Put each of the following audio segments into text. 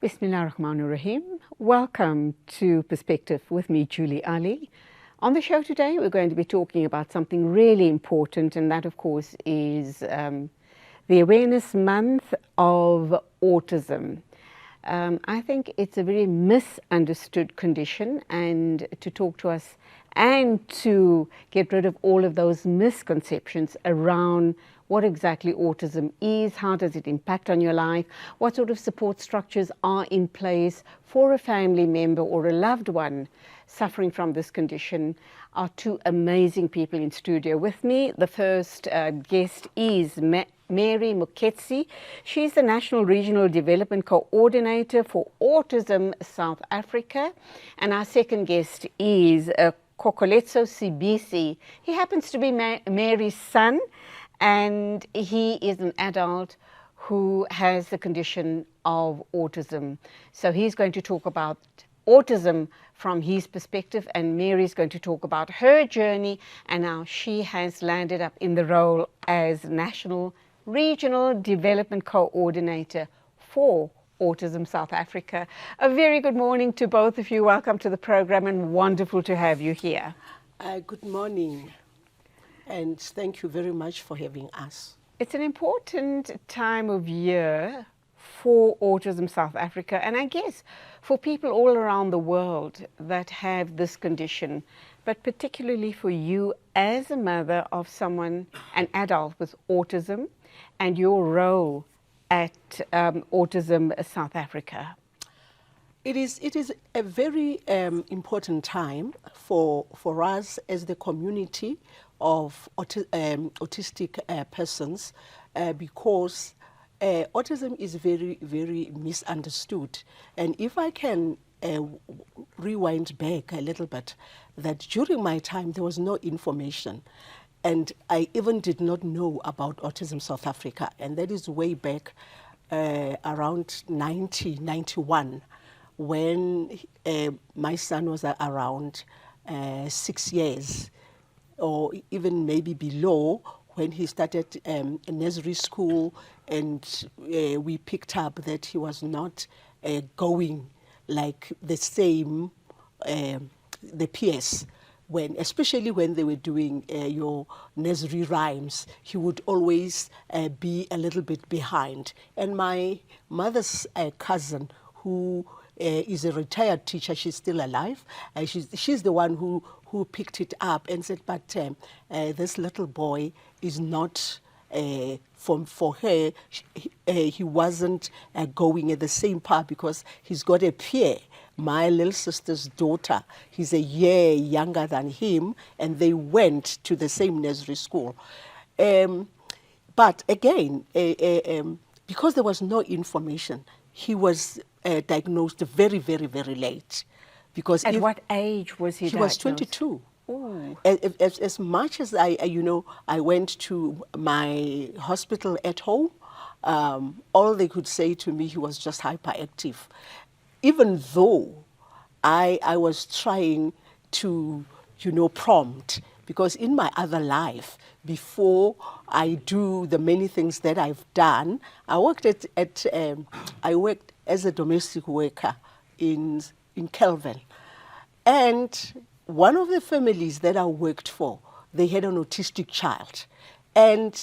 Bismillahirrahmanirrahim. Welcome to Perspective with me, Julie Ali. On the show today, we're going to be talking about something really important, and that, of course, is the Awareness Month of Autism. I think it's a very misunderstood condition, and to talk to us and to get rid of all of those misconceptions around what exactly autism is, how does it impact on your life, what sort of support structures are in place for a family member or a loved one suffering from this condition, are two amazing people in studio with me. The first guest is Mary Muketsi. She's the National Regional Development Coordinator for Autism South Africa. And our second guest is Kokoletso Sibisi. He happens to be Mary's son, and he is an adult who has the condition of autism. So he's going to talk about autism from his perspective, and Mary's going to talk about her journey and how she has landed up in the role as National Regional Development Coordinator for Autism South Africa. A very good morning to both of you. Welcome to the program, and wonderful to have you here. Good morning, and thank you very much for having us. It's an important time of year for Autism South Africa, and I guess for people all around the world that have this condition, but particularly for you as a mother of someone, an adult with autism, and your role at Autism South Africa. It is a very important time for us as the community of autistic persons because autism is very, very misunderstood. And if I can rewind back a little bit, that during my time there was no information. And I even did not know about Autism South Africa. And that is way back around 1991, when my son was around 6 years, or even maybe below, when he started nursery school, and we picked up that he was not going like the same, the peers. Especially when they were doing your nursery rhymes, he would always be a little bit behind. And my mother's cousin, who is a retired teacher, she's still alive, she's the one who picked it up and said, but this little boy is not, for her, he wasn't going at the same path because he's got a peer. My little sister's daughter, he's a year younger than him, and they went to the same nursery school. But again, because there was no information, he was diagnosed very, very, very late. Because at what age was he diagnosed? He was 22. Ooh. As much as I went to my hospital at home, all they could say to me, he was just hyperactive. Even though I was trying to, prompt, because in my other life, before I do the many things that I've done, I worked I worked as a domestic worker in Kelvin. And one of the families that I worked for, they had an autistic child. And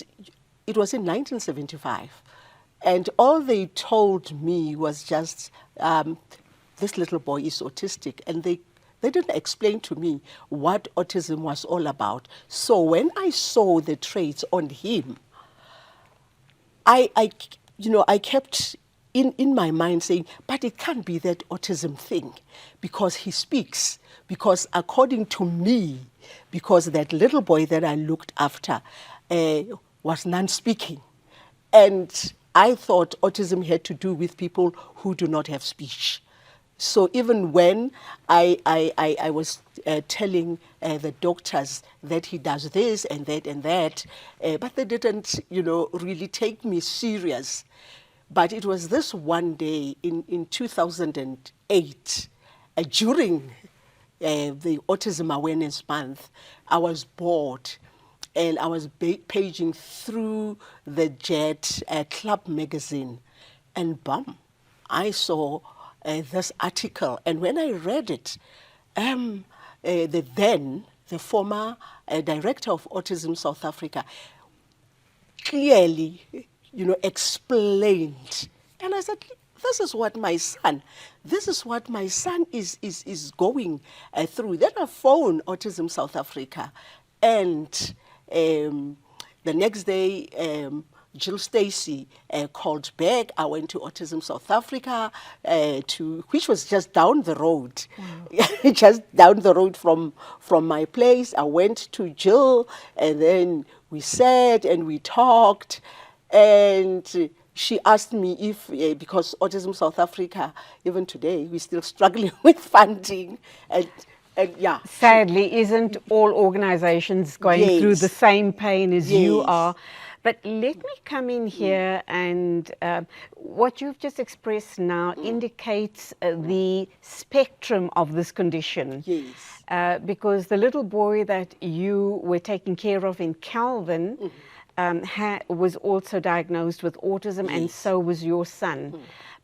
it was in 1975. And all they told me was just, this little boy is autistic. And they didn't explain to me what autism was all about. So when I saw the traits on him, I kept in my mind saying, but it can't be that autism thing, because he speaks. Because according to me, because that little boy that I looked after was non-speaking. And I thought autism had to do with people who do not have speech. So even when I was telling the doctors that he does this and that, but they didn't, really take me serious. But it was this one day in 2008, during the Autism Awareness Month, I was bored. And I was paging through the Jet Club magazine, and bam, I saw this article, and when I read it, the former director of Autism South Africa clearly, explained. And I said, this is what my son is going through. Then I phoned Autism South Africa, and the next day, Jill Stacy called back. I went to Autism South Africa, which was just down the road, just down the road from my place. I went to Jill, and then we sat and we talked, and she asked me if, because Autism South Africa, even today, we're still struggling with funding, and yeah. Sadly, isn't all organizations going through the same pain as you are? But let me come in here, and what you've just expressed now indicates the spectrum of this condition. Yes. Because the little boy that you were taking care of in Calvin was also diagnosed with autism, and so was your son.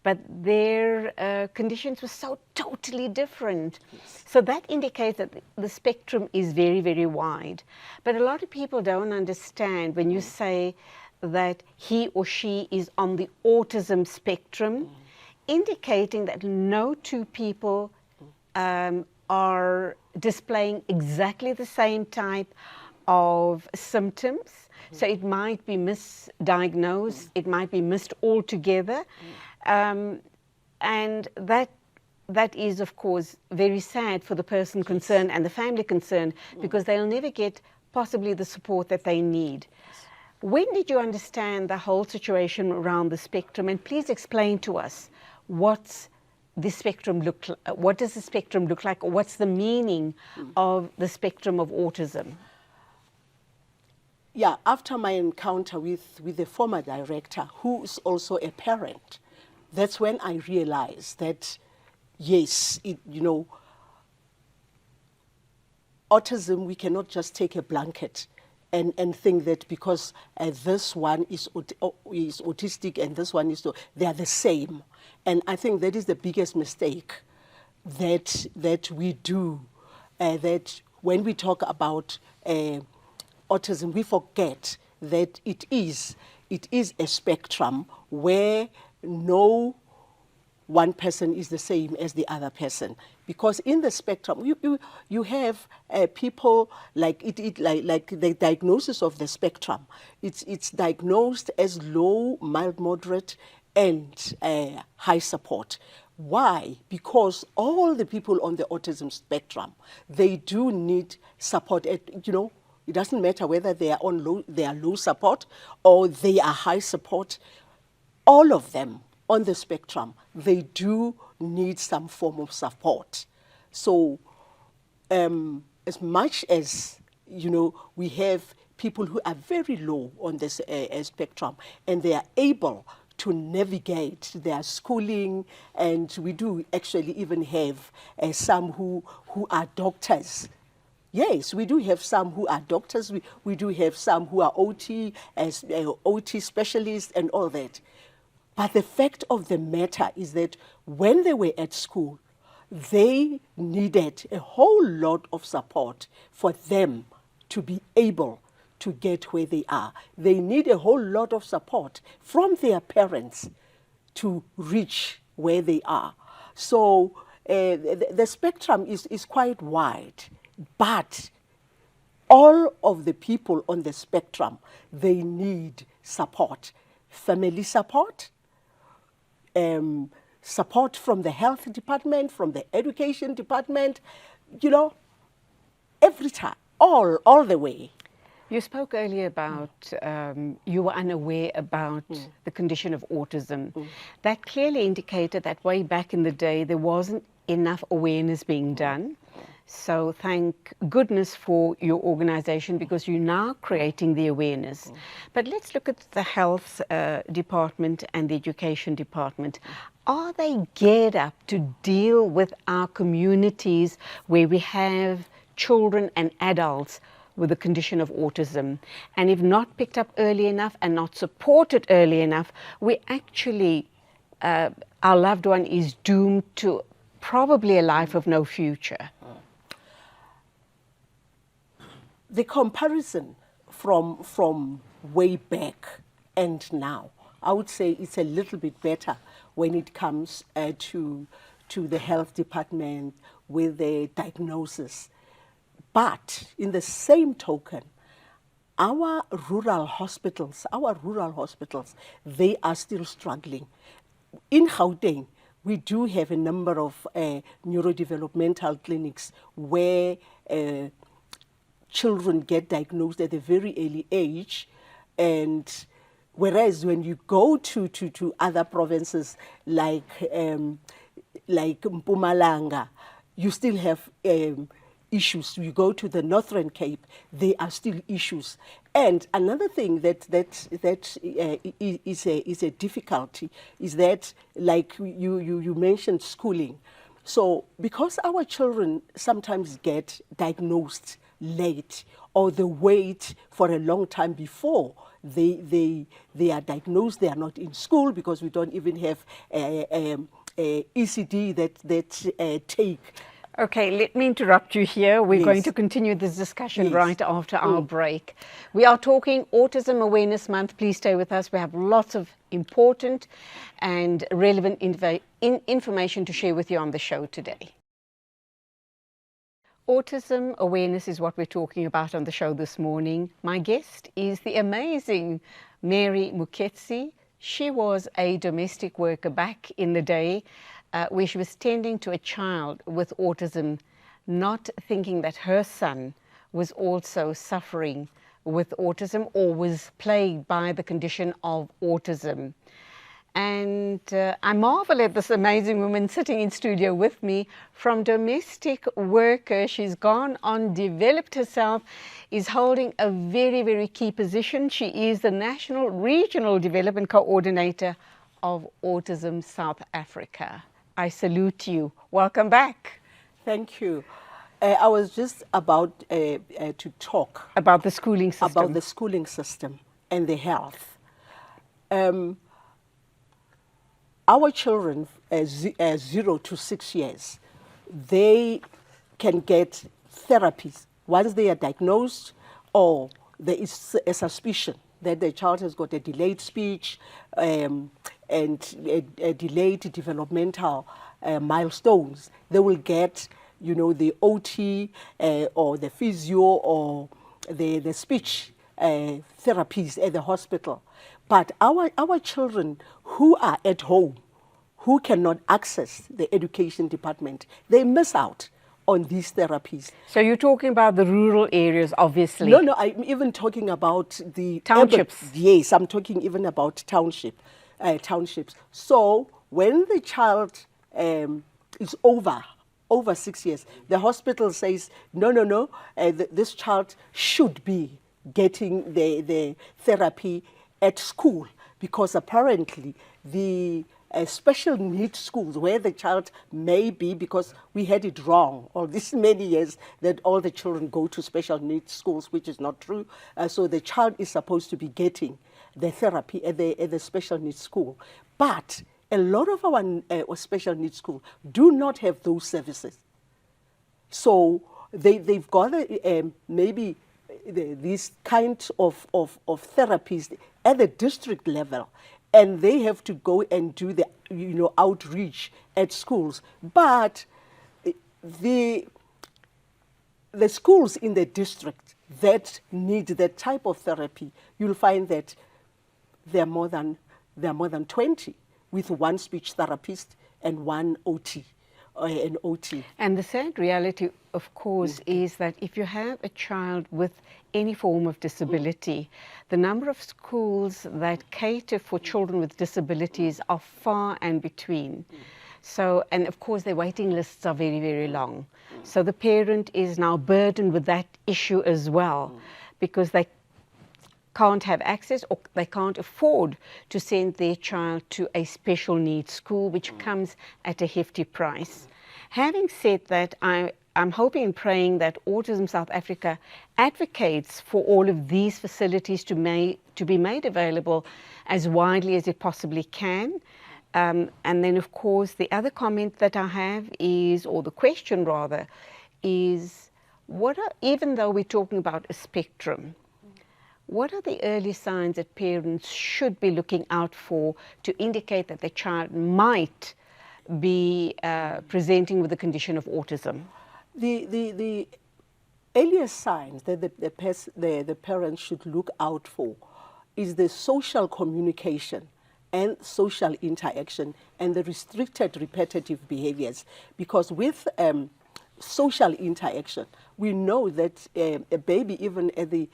But their conditions were so totally different. So that indicates that the spectrum is very, very wide. But a lot of people don't understand when you say that he or she is on the autism spectrum, indicating that no two people are displaying exactly the same type of symptoms. So it might be misdiagnosed, it might be missed altogether. And that is, of course, very sad for the person concerned and the family concerned, because they'll never get possibly the support that they need. When did you understand the whole situation around the spectrum? And please explain to us what does the spectrum look like, or what's the meaning of the spectrum of autism? Yeah, after my encounter with the former director, who is also a parent, that's when I realized that, yes, autism, we cannot just take a blanket and think that because this one is autistic and this one is, they are the same. And I think that is the biggest mistake that we do, that when we talk about autism, we forget that it is a spectrum where no one person is the same as the other person, because in the spectrum you have people like the diagnosis of the spectrum. It's diagnosed as low, mild, moderate, and high support. Why? Because all the people on the autism spectrum, they do need support. It doesn't matter whether they are low support or they are high support. All of them on the spectrum, they do need some form of support. So as much as, we have people who are very low on this spectrum, and they are able to navigate their schooling, and we do actually even have some who are doctors. Yes, we do have some who are doctors. We do have some who are OT, OT specialists and all that. But the fact of the matter is that when they were at school, they needed a whole lot of support for them to be able to get where they are. They need a whole lot of support from their parents to reach where they are. So the spectrum is quite wide, but all of the people on the spectrum, they need support. Family support, support from the health department, from the education department, every time, all the way. You spoke earlier about you were unaware about the condition of autism. That clearly indicated that way back in the day there wasn't enough awareness being done. So thank goodness for your organization, because you're now creating the awareness. But let's look at the health department and the education department. Are they geared up to deal with our communities where we have children and adults with the condition of autism? And if not picked up early enough and not supported early enough, we actually our loved one is doomed to probably a life of no future? The comparison from way back and now, I would say it's a little bit better when it comes to the health department with the diagnosis. But in the same token, our rural hospitals, they are still struggling. In Gauteng, we do have a number of neurodevelopmental clinics where children get diagnosed at a very early age, and whereas when you go to other provinces like Mpumalanga, you still have issues. You go to the Northern Cape, there are still issues. And another thing that is a difficulty is that, like you mentioned, schooling. So because our children sometimes get diagnosed late, or they wait for a long time before they are diagnosed, they are not in school because we don't even have ECD that take. Okay, let me interrupt you here. We're Yes. going to continue this discussion Yes. right after our break. We are talking Autism Awareness Month. Please stay with us. We have lots of important and relevant information to share with you on the show today. Autism awareness is what we're talking about on the show this morning. My guest is the amazing Mary Muketsi. She was a domestic worker back in the day where she was tending to a child with autism, not thinking that her son was also suffering with autism or was plagued by the condition of autism. And I marvel at this amazing woman sitting in studio with me. From domestic worker, she's gone on, developed herself, is holding a very, very key position. She is the National Regional Development Coordinator of Autism South Africa. I salute you. Welcome back. Thank you. I was just about to talk About the schooling system. about the schooling system and the health. Our children, 0 to 6 years, they can get therapies once they are diagnosed, or there is a suspicion that the child has got a delayed speech and a delayed developmental milestones. They will get, the OT or the physio or the speech therapies at the hospital. But our children who are at home, who cannot access the education department, they miss out on these therapies. So you're talking about the rural areas, obviously. No, I'm even talking about the Townships. Yes, I'm talking even about townships. So when the child is over 6 years, the hospital says, no, this child should be getting the therapy at school, because apparently the special needs schools where the child may be, because we had it wrong all these many years that all the children go to special needs schools, which is not true. So the child is supposed to be getting the therapy at the special needs school. But a lot of our special needs schools do not have those services. So they've got maybe these kinds of therapies at the district level, and they have to go and do the outreach at schools. But the schools in the district that need that type of therapy, you'll find that there are more than 20, with one speech therapist and one OT. An OT. And the sad reality, of course, is that if you have a child with any form of disability, the number of schools that cater for children with disabilities are far and between. So, and of course, their waiting lists are very, very long. So the parent is now burdened with that issue as well, because they can't have access or they can't afford to send their child to a special needs school, which comes at a hefty price. Having said that, I'm hoping and praying that Autism South Africa advocates for all of these facilities to be made available as widely as it possibly can. And then, of course, the other comment that I have is, or the question rather, is even though we're talking about a spectrum, what are the early signs that parents should be looking out for to indicate that the child might be presenting with the condition of autism? The earliest signs that the parents should look out for is the social communication and social interaction and the restricted repetitive behaviors. Because with social interaction, we know that a baby, even at the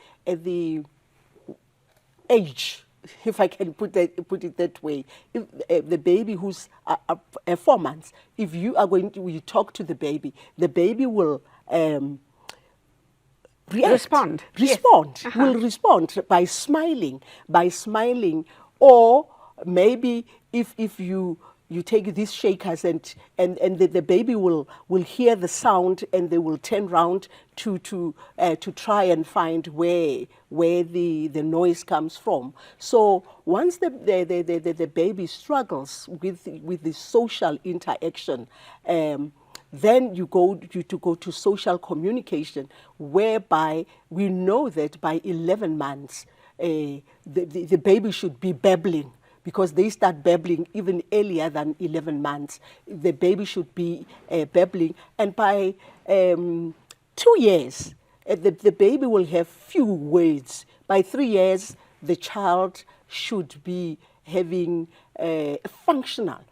age, if I can put it that way, if the baby who's 4 months, if you are going to talk to the baby will Respond. Yes. Will respond by smiling, or maybe if you take these shakers and the baby will hear the sound and they will turn round to try and find where the noise comes from. So once the baby struggles with the social interaction, then you go to social communication, whereby we know that by 11 months the baby should be babbling, because they start babbling even earlier than 11 months. The baby should be babbling, and by 2 years the baby will have few words. By 3 years the child should be having a functional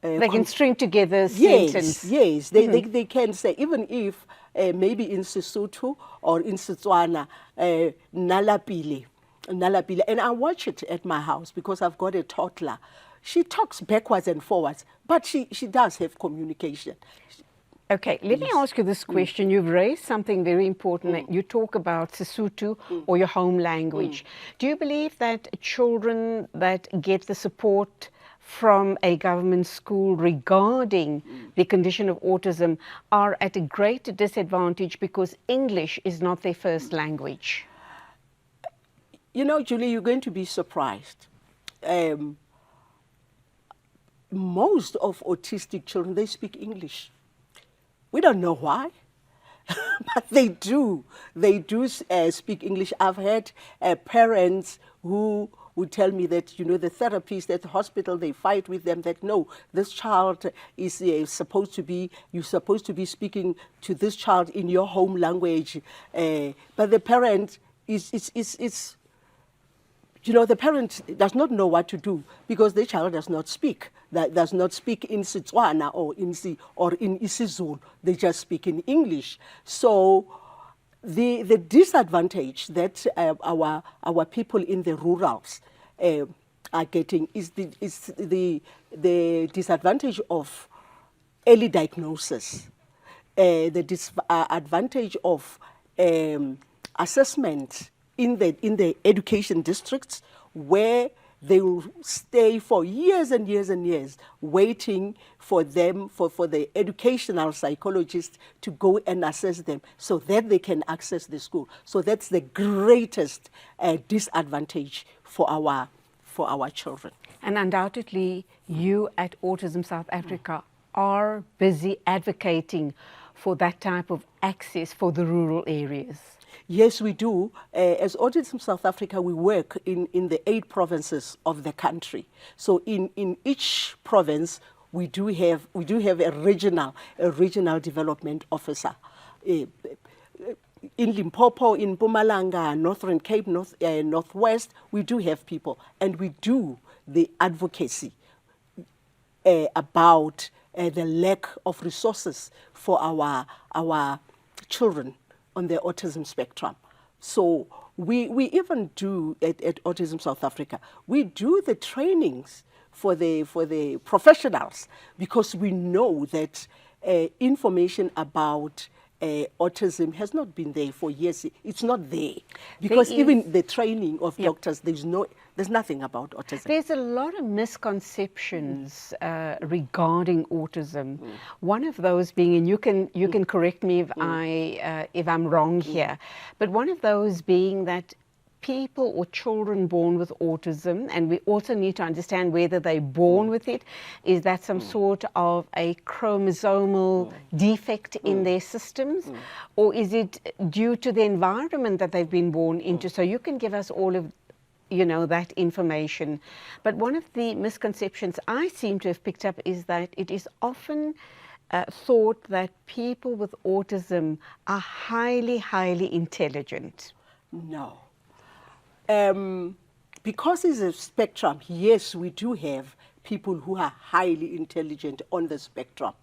they can string together sentences. Yes, they can say, even if maybe in Sesotho or in Setswana, nalapile. And I watch it at my house because I've got a toddler. She talks backwards and forwards, but she does have communication. Okay, let me ask you this question. You've raised something very important. That you talk about Sesotho or your home language. Do you believe that children that get the support from a government school regarding the condition of autism are at a great disadvantage because English is not their first language? You know, Julie, you're going to be surprised. Most of autistic children, they speak English. We don't know why, but they do. They do speak English. I've had parents who would tell me that, you know, the therapists at the hospital, they fight with them that, no, this child is you're supposed to be speaking to this child in your home language. But the parent the parent does not know what to do because the child does not speak in Setswana or in isiZulu. They just speak in English. So the disadvantage that our people in the rurals are getting is the disadvantage of early diagnosis, the disadvantage of assessment in the education districts, where they will stay for years and years and years waiting for the educational psychologist to go and assess them so that they can access the school. So that's the greatest disadvantage for our children. And undoubtedly, you at Autism South Africa are busy advocating for that type of access for the rural areas. Yes, we do. As Autism South Africa, we work in the 8 provinces of the country. So in each province, we do have a regional development officer. In Limpopo, in Mpumalanga, Northern Cape, Northwest, we do have people, and we do the advocacy about the lack of resources for our children on the autism spectrum. So we even do at Autism South Africa, we do the trainings for the professionals, because we know that information about autism has not been there for years. It's not there because even the training of doctors, there's nothing about autism. There's a lot of misconceptions regarding autism. One of those being, and you can correct me if I'm wrong here, but one of those being that people or children born with autism, and we also need to understand whether they're born with it, is that some sort of a chromosomal defect in their systems, or is it due to the environment that they've been born into? So you can give us all of that information. But one of the misconceptions I seem to have picked up is that it is often thought that people with autism are highly, highly intelligent. No. Because it's a spectrum, yes, we do have people who are highly intelligent on the spectrum.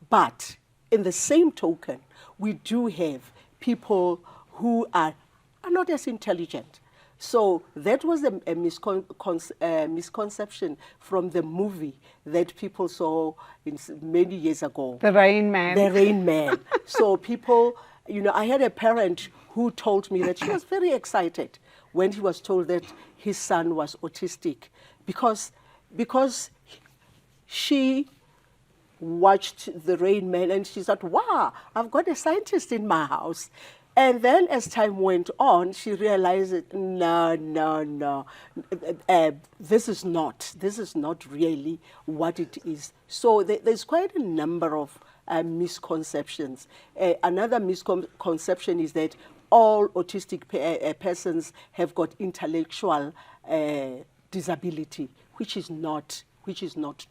But in the same token, we do have people who are not as intelligent. So that was a misconception from the movie that people saw many years ago. The Rain Man. The Rain Man. So people, I had a parent who told me that she was very excited when he was told that his son was autistic because she watched The Rain Man and she thought, wow, I've got a scientist in my house. And then as time went on, she realized that no, this is not really what it is. So there's quite a number of misconceptions. Another misconception is that all autistic persons have got intellectual disability, which is not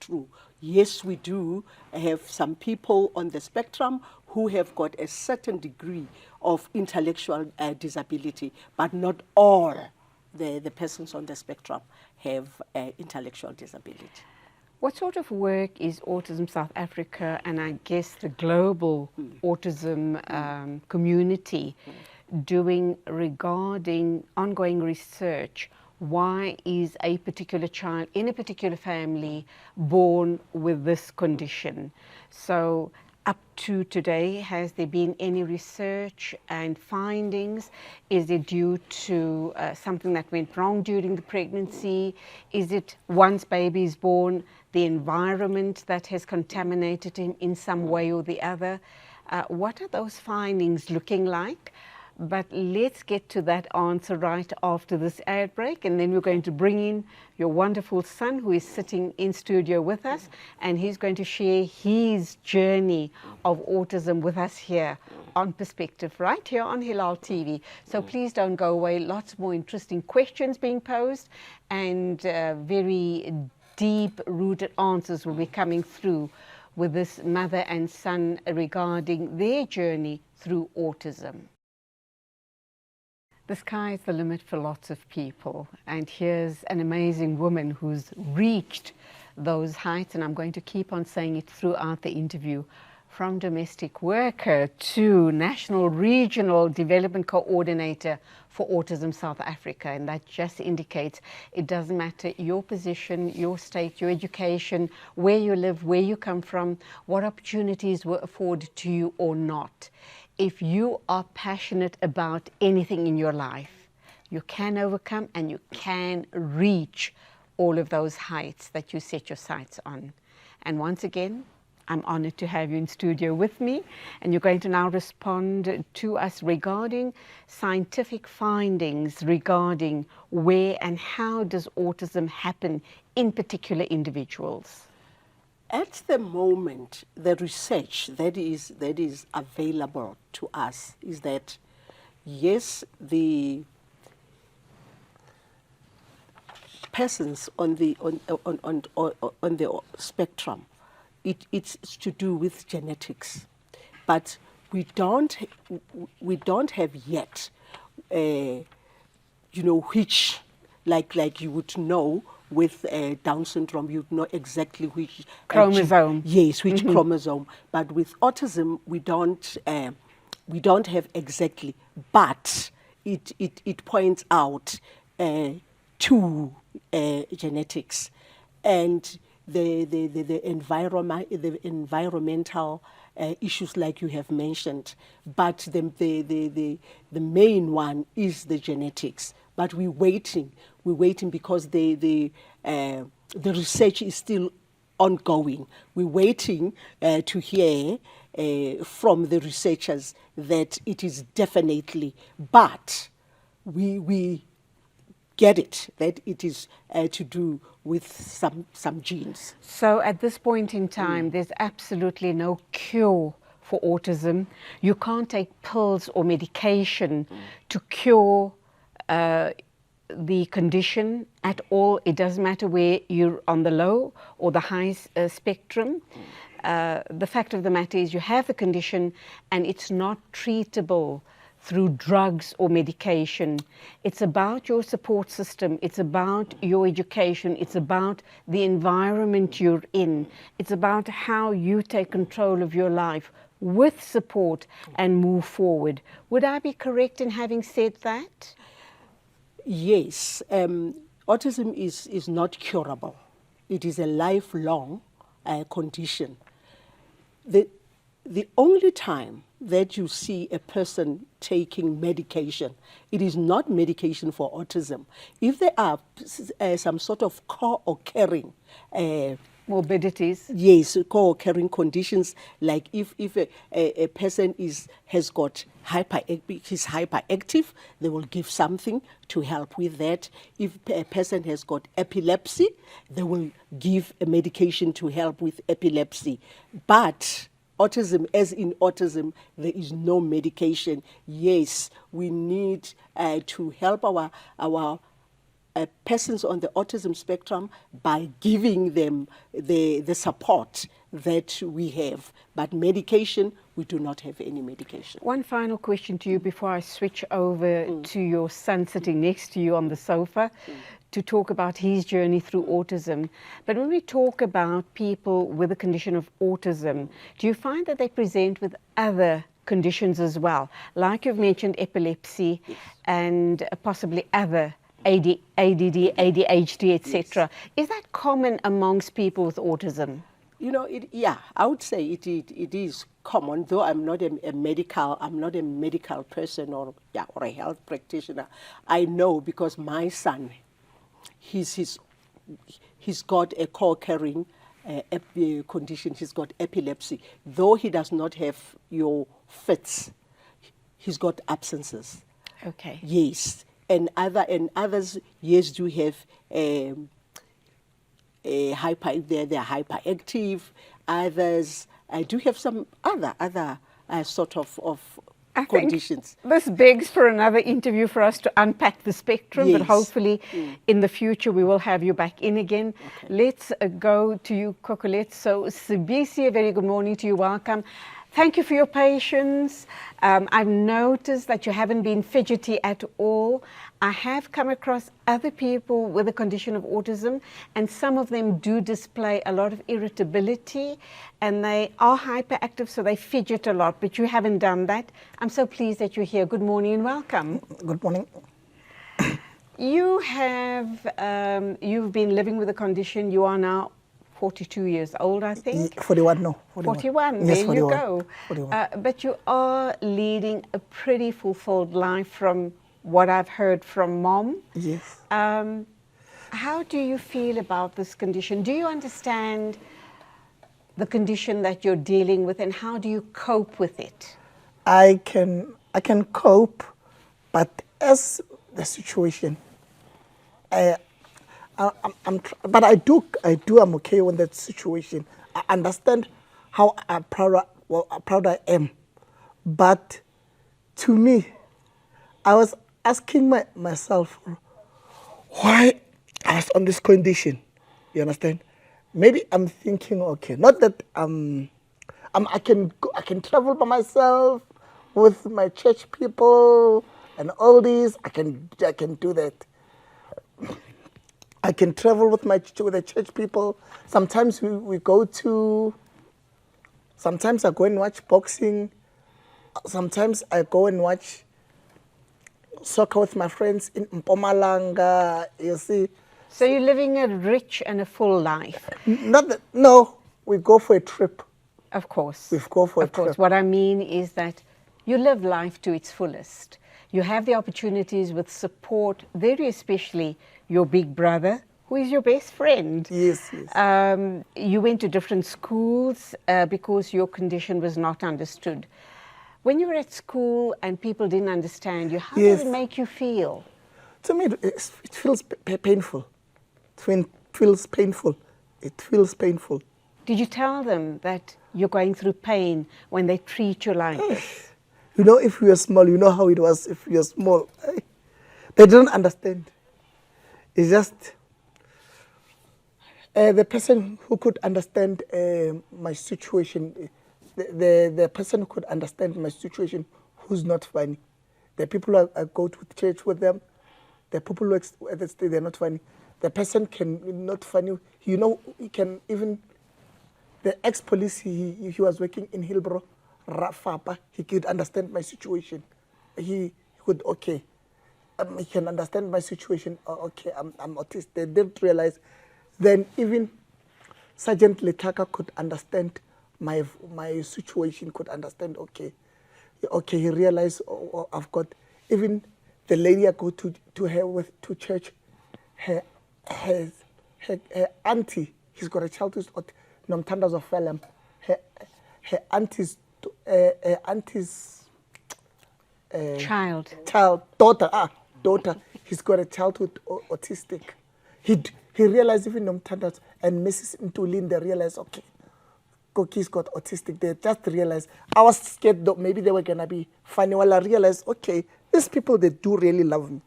true. Yes, we do have some people on the spectrum who have got a certain degree of intellectual disability, but not all the persons on the spectrum have intellectual disability. What sort of work is Autism South Africa and I guess the global autism community doing regarding ongoing research? Why is a particular child in a particular family born with this condition? So up to today, has there been any research and findings? Is it due to something that went wrong during the pregnancy? Is it once baby is born, the environment that has contaminated him in some way or the other? What are those findings looking like? But let's get to that answer right after this ad break, and then we're going to bring in your wonderful son who is sitting in studio with us, and he's going to share his journey of autism with us here on Perspective, right here on Hilaal TV. So please don't go away. Lots more interesting questions being posed, and very deep-rooted answers will be coming through with this mother and son regarding their journey through autism. The sky is the limit for lots of people, and here's an amazing woman who's reached those heights, and I'm going to keep on saying it throughout the interview, from domestic worker to National Regional Development Coordinator for Autism South Africa, and that just indicates it doesn't matter your position, your state, your education, where you live, where you come from, what opportunities were afforded to you or not. If you are passionate about anything in your life, you can overcome and you can reach all of those heights that you set your sights on. And once again, I'm honored to have you in studio with me, and you're going to now respond to us regarding scientific findings regarding where and how does autism happen in particular individuals. At the moment, the research that is available to us is that, yes, the persons on the spectrum, it's to do with genetics, but we don't have yet, which like you would know. With Down syndrome, you know exactly which chromosome. Yes, which chromosome. But with autism, we don't have exactly. But it points out to genetics and the environmental issues like you have mentioned. But the main one is the genetics. But we're waiting because the research is still ongoing. We're waiting to hear from the researchers that it is definitely, but we get it, that it is to do with some genes. So at this point in time, there's absolutely no cure for autism. You can't take pills or medication to cure the condition at all. It doesn't matter where you're on the low or the high spectrum. The fact of the matter is you have the condition and it's not treatable through drugs or medication. It's about your support system. It's about your education. It's about the environment you're in. It's about how you take control of your life with support and move forward. Would I be correct in having said that? Yes. Autism is not curable. It is a lifelong condition. The only time that you see a person taking medication, it is not medication for autism. If there are some sort of co-occurring morbidities. Yes, co-occurring conditions, like if a person has got is hyperactive, they will give something to help with that. If a person has got epilepsy, they will give a medication to help with epilepsy. But autism, as in autism, there is no medication. Yes, we need to help our persons on the autism spectrum by giving them the support that we have. But medication, we do not have any medication. One final question to you before I switch over to your son sitting next to you on the sofa to talk about his journey through autism. But when we talk about people with the condition of autism, do you find that they present with other conditions as well? Like you've mentioned epilepsy and possibly other ADD, ADHD, etc. Yes. Is that common amongst people with autism? You know, I would say it is common, though I'm not a medical person or a health practitioner. I know because my son, he's got a co-occurring condition. He's got epilepsy. Though he does not have your fits, he's got absences. Okay. Yes. And others, yes, do have they're hyperactive. Others do have some other sort of conditions. This begs for another interview for us to unpack the spectrum, Yes. but hopefully in the future we will have you back in again. Okay. Let's go to you, Kokolet. So Sibisi, a very good morning to you. Welcome. Thank you for your patience. I've noticed that you haven't been fidgety at all. I have come across other people with a condition of autism, and some of them do display a lot of irritability, and they are hyperactive, so they fidget a lot, but you haven't done that. I'm so pleased that you're here. Good morning and welcome. Good morning. You have, you've been living with a condition. You are now 42 years old, I think. 41, no. 41, Yes, there 41. you go. 41. But you are leading a pretty fulfilled life from what I've heard from Mom. Yes. How do you feel about this condition? Do you understand the condition that you're dealing with, and how do you cope with it? I can cope, but as the situation, I'm okay with that situation. I understand how proud I am, but to me, I was asking myself why I was on this condition. You understand? Maybe I'm thinking, okay, not that I can travel by myself with my church people and all this. I can do that. I can travel with the church people. Sometimes we go to. Sometimes I go and watch boxing. Sometimes I go and watch soccer with my friends in Mpumalanga. You see. So you're living a rich and a full life. No, we go for a trip. Of course. We go for a Of course. trip. What I mean is that you live life to its fullest. You have the opportunities with support, very especially your big brother, who is your best friend. Yes. You went to different schools because your condition was not understood. When you were at school and people didn't understand you, how did Yes. it make you feel? To me, it feels painful. It feels painful. It feels painful. Did you tell them that you're going through pain when they treat you like this? You know, if we were small, you know how it was if we were small. They didn't understand. It's just the person who could understand my situation, the person who could understand my situation who's not funny. The people I go to church with them, the people who they're not funny. The person can not funny. You know, he can even, the ex-police, he was working in Hillbrow, Rafapa, he could understand my situation. He could, okay, he can understand my situation. Oh, okay, I'm autistic. They didn't realize. Then even Sergeant Letaka could understand my situation, could understand, okay, he realized, oh, I've got, even the lady I go to her with to church, her auntie, he's got a child who's Nomtandas of Phelan, her auntie's daughter, he's got a child with autistic. He realized even Nomtandas and Mrs. Ntulin, they realized, okay, Koki's got autistic. They just realized, I was scared that maybe they were going to be funny. Well, I realized, okay, these people, they do really love me.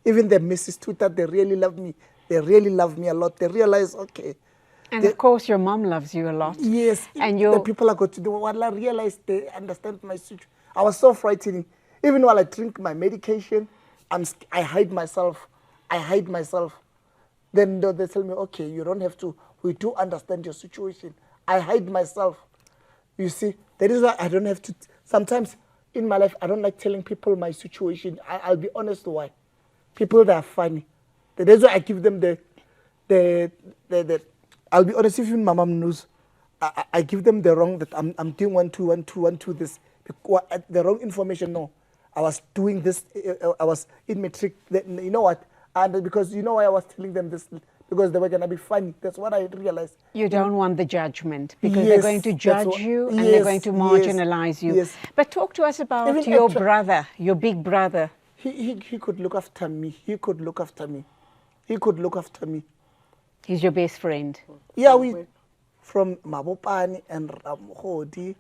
Even the Mrs. Twitter, they really love me. They really love me a lot. They realize, okay. And of course, your mom loves you a lot. Yes. And the people I got to do, well, I realized they understand my situation. I was so frightening. Even while I drink my medication, I hide myself. Then they tell me, okay, you don't have to. We do understand your situation. I hide myself. You see, that is why I don't have to. Sometimes in my life, I don't like telling people my situation. I'll be honest why. People that are funny. That is why I give them the I'll be honest, if even my mom knows, I give them the wrong, that I'm doing 1, 2, 1, 2, 1, 2, this. The wrong information, no. I was doing this, I was in matric, you know what? And because you know why I was telling them this? Because they were going to be funny. That's what I realized. You don't want the judgment, because Yes, they're going to that's judge you and yes, they're going to marginalize you. yes. But talk to us about Even your brother, your big brother. He could look after me. He could look after me. He could look after me. He's your best friend. Yeah, we from Mabopani and Ramhodi.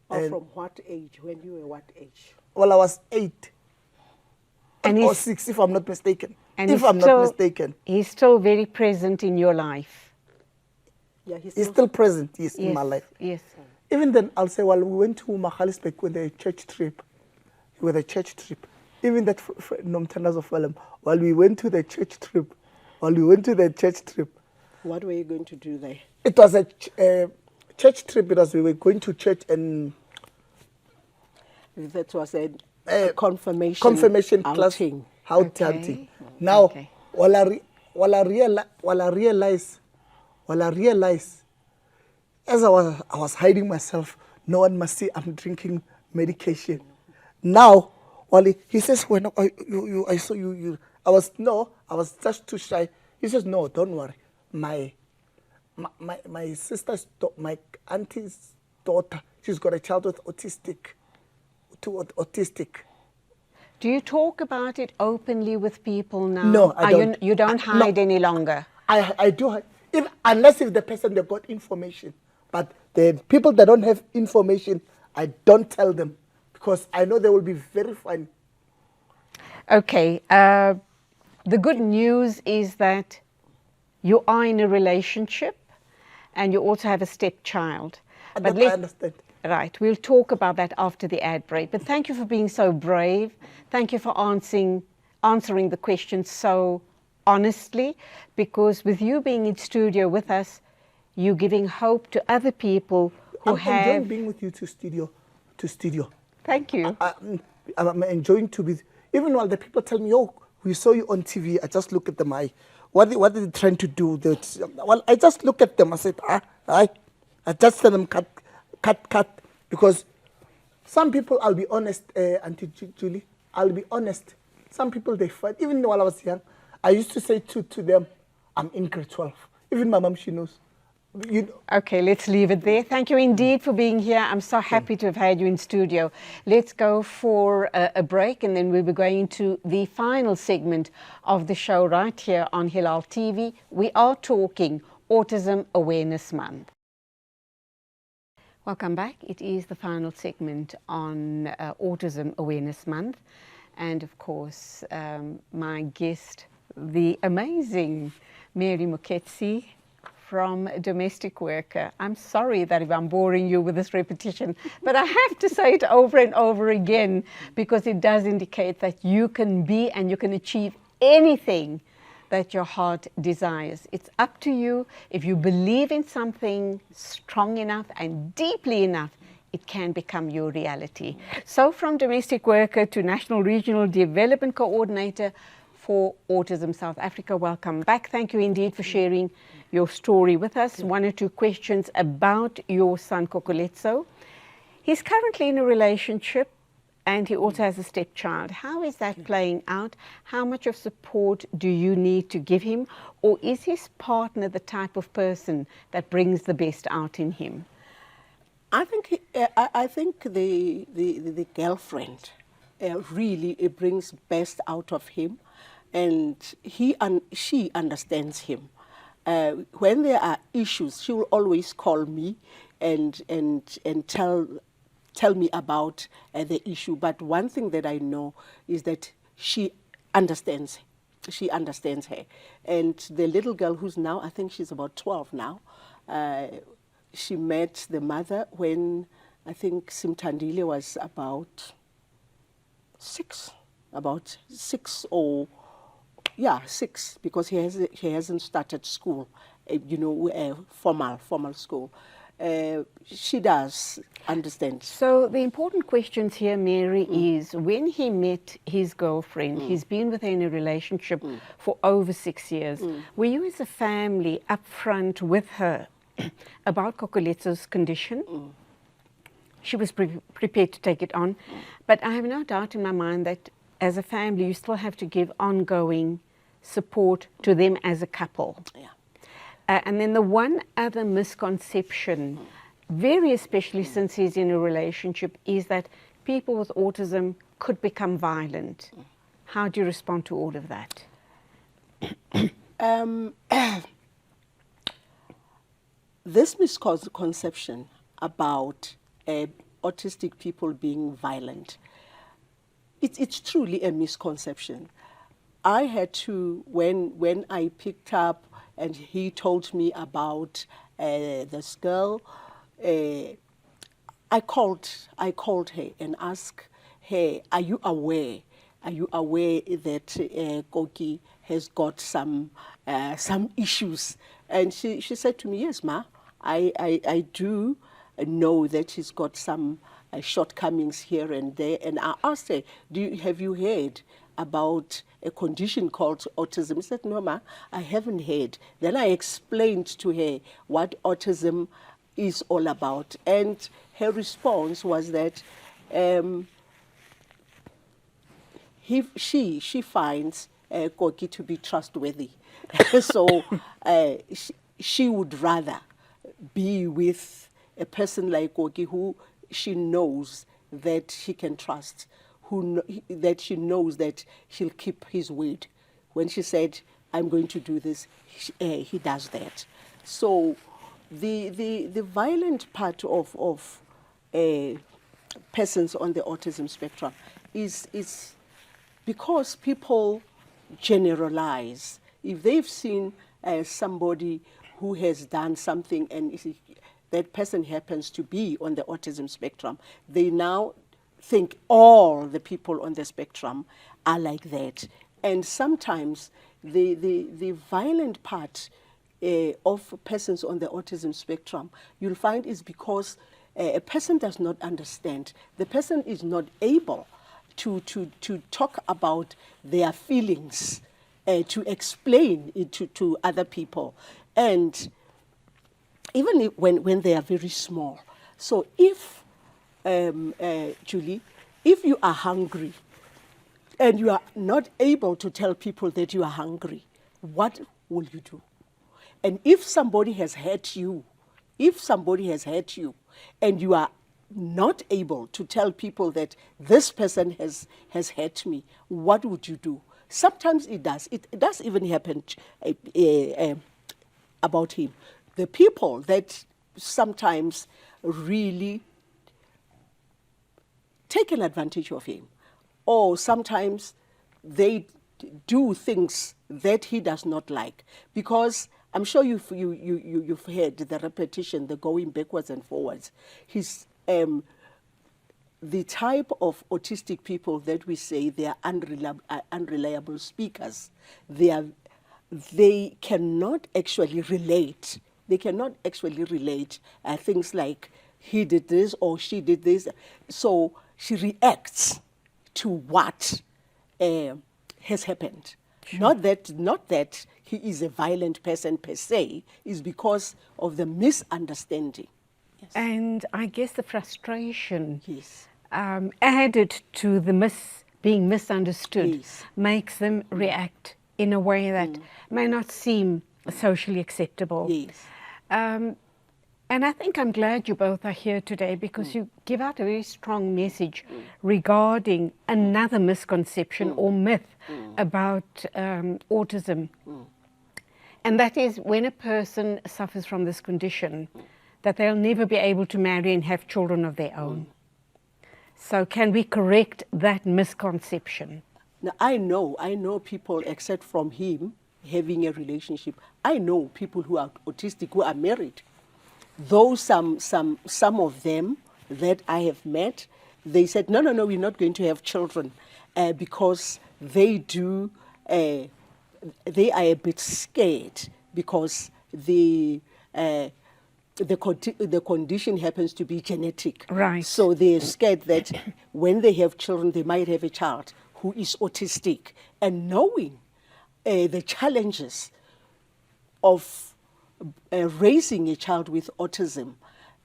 Or from what age? When you were what age? Well, I was 8 And or he's, 6, if I'm not mistaken. and If he's I'm still, not mistaken. He's still very present in your life. Yeah, He's still present, yes, Yes, in my life. yes. Even then, I'll say, well, we went to Mahalisbeck with a church trip. Even that Nomtandas of Phelan, while we went to the church trip, What were you going to do there? it was a church trip because we were going to church and That was a confirmation class outing. outing. Now, Okay. while I realized, as I was hiding myself, no one must see I'm drinking medication. Now, he says, when I saw you, I was just too shy. He says, no, don't worry. My sister's, my auntie's daughter, she's got a child with autistic. Do you talk about it openly with people now? No, I don't. You don't hide no. any longer? I do, unless if the person, they got information. But the people that don't have information, I don't tell them because I know they will be very funny. Okay. The good news is that you are in a relationship and you also have a stepchild. I understand. Right. We'll talk about that after the ad break. But thank you for being so brave. Thank you for answering the questions so honestly, because with you being in studio with us, you're giving hope to other people who I'm enjoying being with you to studio. Thank you. I'm enjoying to be, even while the people tell me, oh, we saw you on TV, I just look at them, what are they trying to do? Well, I just look at them, I said, I just tell them cut, because some people, I'll be honest, Auntie Julie, I'll be honest, some people they fight, even while I was young, I used to say to them, I'm in grade 12. Even my mom, she knows, Okay, let's leave it there. Thank you indeed for being here. I'm so happy to have had you in studio. Let's go for a break, and then we'll be going to the final segment of the show right here on Hilaal TV. We are talking Autism Awareness Month. Welcome back. It is the final segment on Autism Awareness Month. And of course, my guest, the amazing Mary Moketsi, from Domestic Worker. I'm sorry that if I'm boring you with this repetition, but I have to say it over and over again because it does indicate that you can be and you can achieve anything that your heart desires. It's up to you. If you believe in something strong enough and deeply enough, it can become your reality. So from Domestic Worker to National Regional Development Coordinator for Autism South Africa, welcome back. Thank you indeed for sharing your story with us. One or two questions about your son, Kokoletso. He's currently in a relationship and he also has a stepchild. How is that playing out? How much of support do you need to give him? Or is his partner the type of person that brings the best out in him? I think the girlfriend really brings best out of him, and she understands him. When there are issues, she will always call me and tell me about the issue. But one thing that I know is that she understands. She understands her. And the little girl who's now, I think she's about 12 now, she met the mother when I think Simtandile was about 6, yeah, 6, because he hasn't started school, formal school. She does understand. So the important questions here, Mary, is when he met his girlfriend, he's been with her in a relationship for over 6 years. Were you as a family upfront with her about Kokoletso's condition? She was prepared to take it on. But I have no doubt in my mind that as a family, you still have to give ongoing support to them as a couple. Yeah. And then the one other misconception, very especially since he's in a relationship, is that people with autism could become violent. How do you respond to all of that? This misconception about autistic people being violent, it's truly a misconception. I had to, when I picked up and he told me about this girl, I called her and asked her, are you aware that Koki has got some issues? And she said to me, yes, Ma, I do know that she's got some shortcomings here and there. And I asked her, have you heard about a condition called autism? She said, no, Ma, I haven't heard. Then I explained to her what autism is all about. And her response was that she finds Koki to be trustworthy. So she would rather be with a person like Koki who she knows that she can trust, that she knows that he'll keep his word. When she said, I'm going to do this, he does that. So the violent part of persons on the autism spectrum is because people generalize. If they've seen somebody who has done something and that person happens to be on the autism spectrum, they now think all the people on the spectrum are like that. And sometimes the violent part of persons on the autism spectrum, you'll find is because a person does not understand. The person is not able to talk about their feelings, to explain it to other people. And even when they are very small. So if, Julie, if you are hungry and you are not able to tell people that you are hungry, what will you do? And if somebody has hurt you, and you are not able to tell people that this person has hurt me, what would you do? Sometimes it does. It does even happen about him. The people that sometimes really taken advantage of him, or sometimes they do things that he does not like, because I'm sure you've heard the repetition, the going backwards and forwards. He's the type of autistic people that we say they are unreliable speakers. They cannot actually relate. They cannot actually relate things like he did this or she did this. So she reacts to what has happened. Sure. Not that he is a violent person per se, is because of the misunderstanding. Yes. And I guess the frustration, yes, added to the being misunderstood, yes, makes them react in a way that may not seem socially acceptable. Yes. And I think I'm glad you both are here today, because you give out a very strong message regarding another misconception or myth about autism. And that is, when a person suffers from this condition, that they'll never be able to marry and have children of their own. So can we correct that misconception? Now, I know people, except from him having a relationship, I know people who are autistic who are married. Though some of them that I have met, they said, no, we're not going to have children, because they are a bit scared, because the condition happens to be genetic. Right. So they're scared that when they have children, they might have a child who is autistic. And knowing the challenges of raising a child with autism,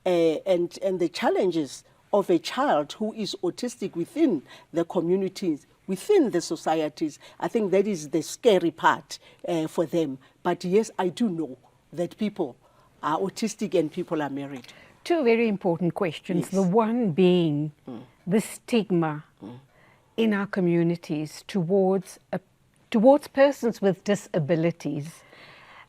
and the challenges of a child who is autistic within the communities, within the societies, I think that is the scary part for them. But yes, I do know that people are autistic and people are married. Two very important questions. Yes. The one being the stigma in our communities towards persons with disabilities.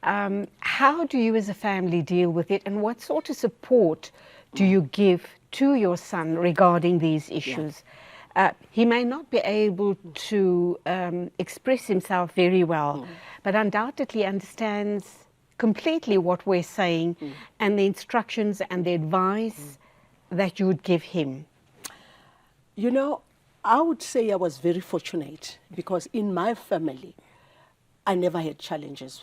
How do you as a family deal with it, and what sort of support do you give to your son regarding these issues? He may not be able to express himself very well, but undoubtedly understands completely what we're saying and the instructions and the advice that you would give him. You know, I would say I was very fortunate, because in my family, I never had challenges.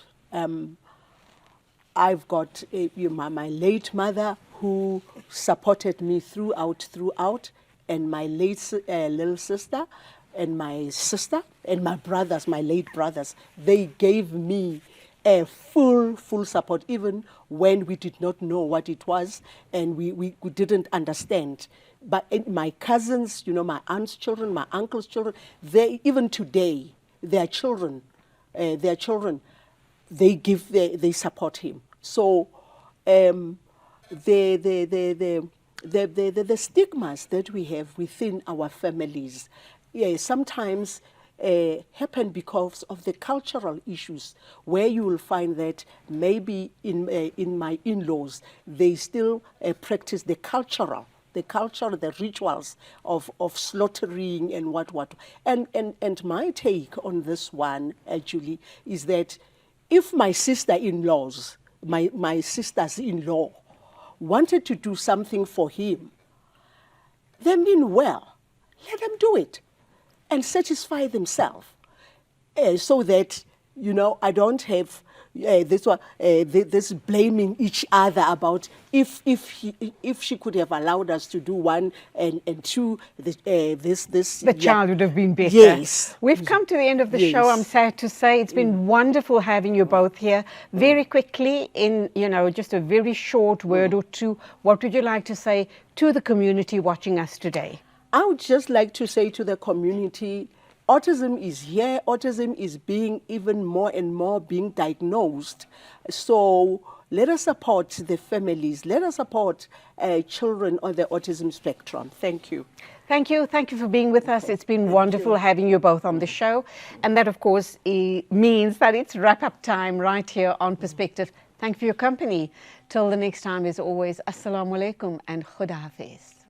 I've got my late mother who supported me throughout, and my late little sister, and my sister, and my brothers, my late brothers. They gave me a full support, even when we did not know what it was and we didn't understand. But my cousins, my aunt's children, my uncle's children, even today, their children, they support him. So the stigmas that we have within our families, sometimes happen because of the cultural issues, where you will find that maybe in my in-laws, they still practice the rituals of slaughtering and what. And my take on this one, Julie, is that if my sister-in-laws, my sisters-in-law wanted to do something for him, they mean well, let them do it and satisfy themselves, so that, I don't have this blaming each other about if she could have allowed us to do one and two, the child would have been better. Yes. We've come to the end of the show, I'm sad to say. It's been wonderful having you both here. Very quickly, in just a very short word or two, what would you like to say to the community watching us today? I would just like to say to the community, autism is here. Autism is being even more and more being diagnosed. So let us support the families. Let us support children on the autism spectrum. Thank you. Thank you. Thank you for being with us. It's been wonderful having you both on the show. And that, of course, means that it's wrap-up time right here on Perspective. Thank you for your company. Till the next time, as always, Assalamu alaikum and Khuda Hafiz.